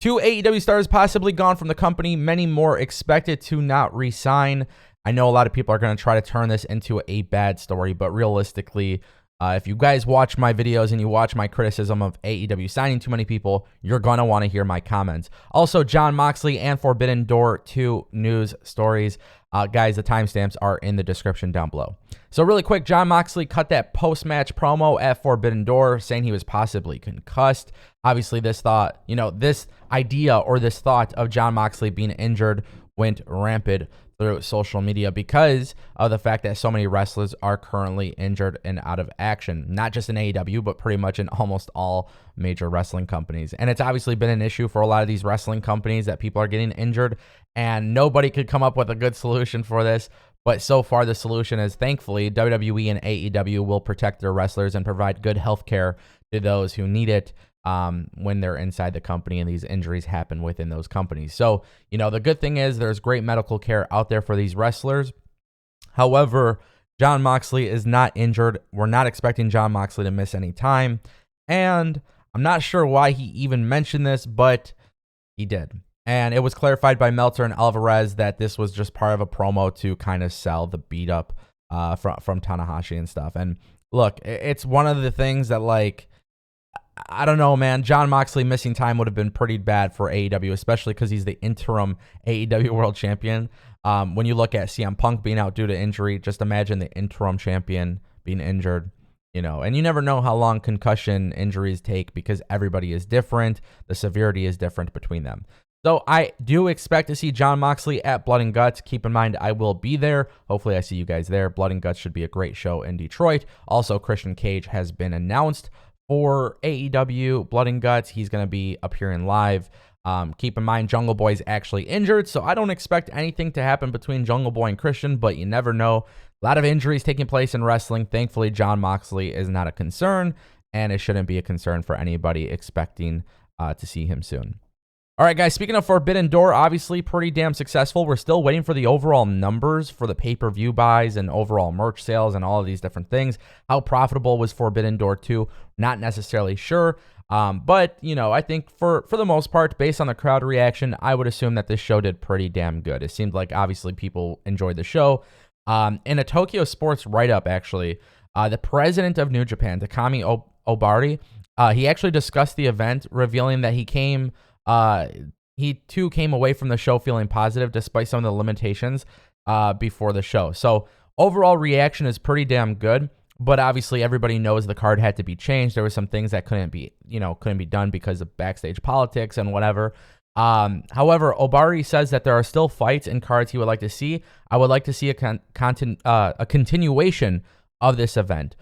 2 AEW stars possibly gone from the company. Many more expected to not re-sign. I know a lot of people are going to try to turn this into a bad story, but realistically, if you guys watch my videos and you watch my criticism of AEW signing too many people, you're going to want to hear my comments. Also, Jon Moxley and Forbidden Door 2 news stories. Guys, the timestamps are in the description down below. So really quick, Jon Moxley cut that post-match promo at Forbidden Door saying he was possibly concussed. Obviously, this idea of Jon Moxley being injured went rampant through social media because of the fact that so many wrestlers are currently injured and out of action, not just in AEW, but pretty much in almost all major wrestling companies. And it's obviously been an issue for a lot of these wrestling companies that people are getting injured, and nobody could come up with a good solution for this. But so far, the solution is, thankfully, WWE and AEW will protect their wrestlers and provide good health care to those who need it when they're inside the company and these injuries happen within those companies. So, the good thing is there's great medical care out there for these wrestlers. However, Jon Moxley is not injured. We're not expecting Jon Moxley to miss any time. And I'm not sure why he even mentioned this, but he did. And it was clarified by Meltzer and Alvarez that this was just part of a promo to kind of sell the beat up from Tanahashi and stuff. And look, it's one of the things that, I don't know, man. Jon Moxley missing time would have been pretty bad for AEW, especially because he's the interim AEW World Champion. When you look at CM Punk being out due to injury, just imagine the interim champion being injured. And you never know how long concussion injuries take because everybody is different. The severity is different between them. So I do expect to see Jon Moxley at Blood and Guts. Keep in mind, I will be there. Hopefully I see you guys there. Blood and Guts should be a great show in Detroit. Also, Christian Cage has been announced for AEW Blood and Guts. He's going to be appearing live. Keep in mind, Jungle Boy's actually injured, so I don't expect anything to happen between Jungle Boy and Christian, but you never know. A lot of injuries taking place in wrestling. Thankfully, Jon Moxley is not a concern, and it shouldn't be a concern for anybody expecting to see him soon. All right, guys, speaking of Forbidden Door, obviously pretty damn successful. We're still waiting for the overall numbers for the pay-per-view buys and overall merch sales and all of these different things. How profitable was Forbidden Door 2? Not necessarily sure. But, I think for the most part, based on the crowd reaction, I would assume that this show did pretty damn good. It seemed like, obviously, people enjoyed the show. In a Tokyo Sports write-up, actually, the president of New Japan, Takami Obari, he actually discussed the event, revealing that he too came away from the show feeling positive despite some of the limitations before the show. So overall reaction is pretty damn good, but obviously everybody knows the card had to be changed. There were some things that couldn't be done because of backstage politics and whatever. However, Obari says that there are still fights and cards he would like to see. I would like to see a continuation of this event.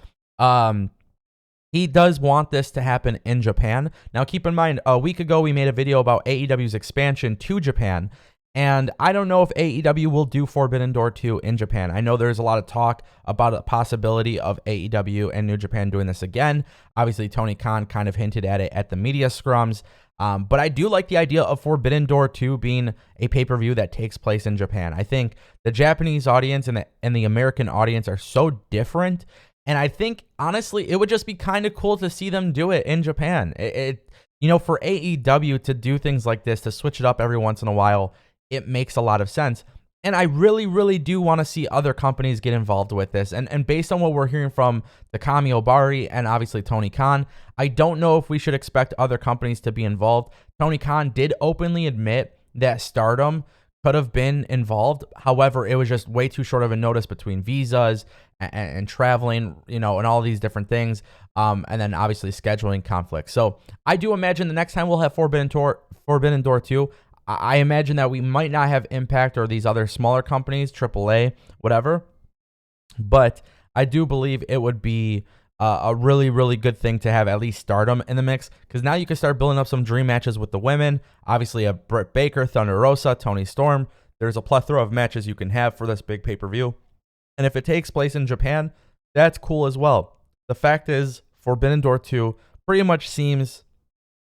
He does want this to happen in Japan. Now, keep in mind, a week ago, we made a video about AEW's expansion to Japan, and I don't know if AEW will do Forbidden Door 2 in Japan. I know there's a lot of talk about a possibility of AEW and New Japan doing this again. Obviously, Tony Khan kind of hinted at it at the media scrums, but I do like the idea of Forbidden Door 2 being a pay-per-view that takes place in Japan. I think the Japanese audience and the American audience are so different. And I think, honestly, it would just be kind of cool to see them do it in Japan. For AEW to do things like this, to switch it up every once in a while, it makes a lot of sense. And I really, really do want to see other companies get involved with this. And based on what we're hearing from Takami Obari and obviously Tony Khan, I don't know if we should expect other companies to be involved. Tony Khan did openly admit that Stardom could have been involved. However, it was just way too short of a notice between visas and traveling, and all these different things. And then obviously scheduling conflicts. So I do imagine the next time we'll have Forbidden Door 2, I imagine that we might not have Impact or these other smaller companies, AAA, whatever. But I do believe it would be a really, really good thing to have at least Stardom in the mix, because now you can start building up some dream matches with the women. Obviously, a Britt Baker, Thunder Rosa, Tony Storm. There's a plethora of matches you can have for this big pay-per-view. And if it takes place in Japan, that's cool as well. The fact is, Forbidden Door 2 pretty much seems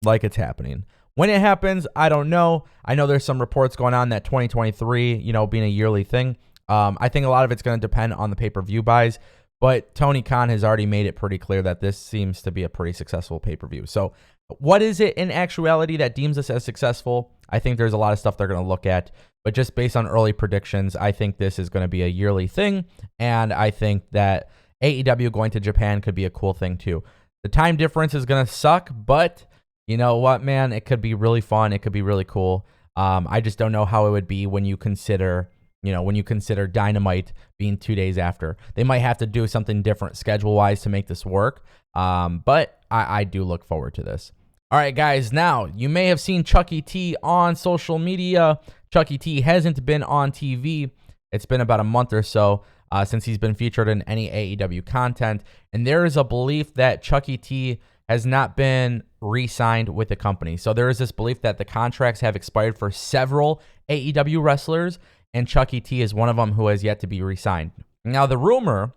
like it's happening. When it happens, I don't know. I know there's some reports going on that 2023, being a yearly thing. I think a lot of it's going to depend on the pay-per-view buys. But Tony Khan has already made it pretty clear that this seems to be a pretty successful pay-per-view. So What is it in actuality that deems us as successful? I think there's a lot of stuff they're going to look at, but just based on early predictions, I think this is going to be a yearly thing, and I think that AEW going to Japan could be a cool thing too. The time difference is going to suck, but you know what, man? It could be really fun. It could be really cool. I just don't know how it would be when you consider, Dynamite being 2 days after. They might have to do something different schedule-wise to make this work, but I do look forward to this. All right, guys, now you may have seen Chucky T on social media. Chucky T hasn't been on TV. It's been about a month or so since he's been featured in any AEW content, and there is a belief that Chucky T has not been re-signed with the company. So there is this belief that the contracts have expired for several AEW wrestlers, and Chucky T is one of them who has yet to be re-signed. Now, the rumor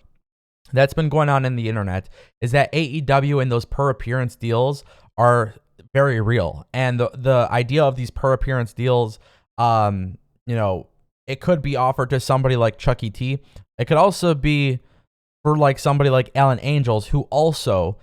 that's been going on in the internet is that AEW and those per appearance deals are very real. And the idea of these per appearance deals, it could be offered to somebody like Chucky T. It could also be for like somebody like Alan Angels, who also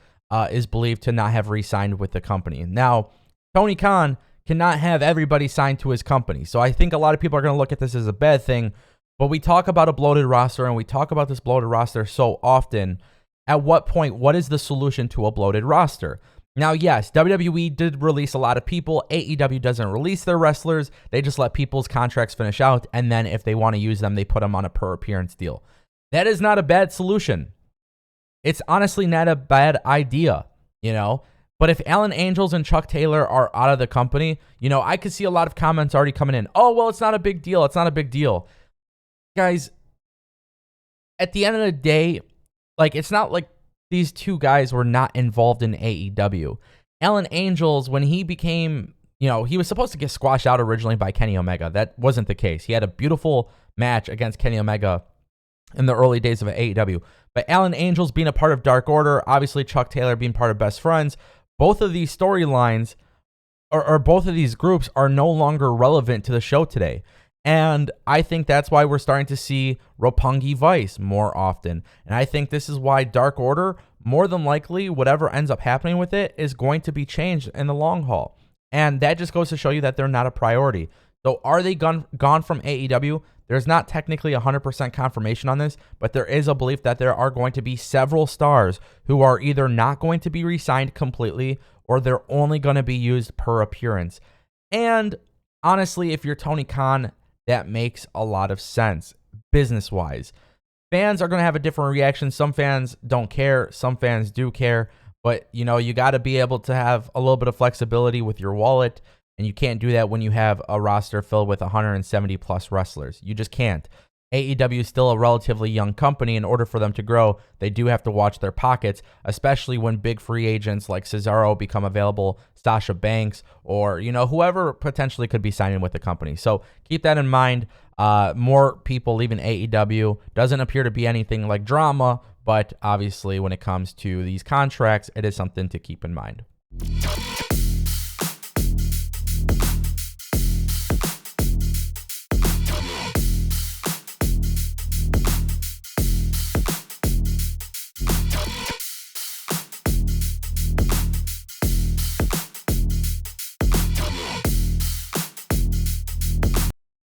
is believed to not have re-signed with the company. Now, Tony Khan cannot have everybody signed to his company. So I think a lot of people are going to look at this as a bad thing. But we talk about a bloated roster, and we talk about this bloated roster so often. At what point, what is the solution to a bloated roster? Now, yes, WWE did release a lot of people. AEW doesn't release their wrestlers. They just let people's contracts finish out, and then if they want to use them, they put them on a per appearance deal. That is not a bad solution. It's honestly not a bad idea, But if Alan Angels and Chuck Taylor are out of the company, I could see a lot of comments already coming in. Oh, well, it's not a big deal. It's not a big deal. Guys, at the end of the day, it's not like these two guys were not involved in AEW. Alan Angels, when he became, he was supposed to get squashed out originally by Kenny Omega. That wasn't the case. He had a beautiful match against Kenny Omega in the early days of AEW. But Alan Angels being a part of Dark Order, obviously Chuck Taylor being part of Best Friends, both of these storylines or both of these groups are no longer relevant to the show today. And I think that's why we're starting to see Roppongi Vice more often. And I think this is why Dark Order, more than likely, whatever ends up happening with it, is going to be changed in the long haul. And that just goes to show you that they're not a priority. So are they gone from AEW? There's not technically 100% confirmation on this, but there is a belief that there are going to be several stars who are either not going to be re-signed completely or they're only going to be used per appearance. And honestly, if you're Tony Khan, that makes a lot of sense business-wise. Fans are going to have a different reaction. Some fans don't care. Some fans do care. But, you got to be able to have a little bit of flexibility with your wallet. And you can't do that when you have a roster filled with 170 plus wrestlers. You just can't. AEW is still a relatively young company. In order for them to grow, they do have to watch their pockets, especially when big free agents like Cesaro become available, Sasha Banks, or, whoever potentially could be signing with the company. So keep that in mind. More people leaving AEW doesn't appear to be anything like drama, but obviously when it comes to these contracts, it is something to keep in mind.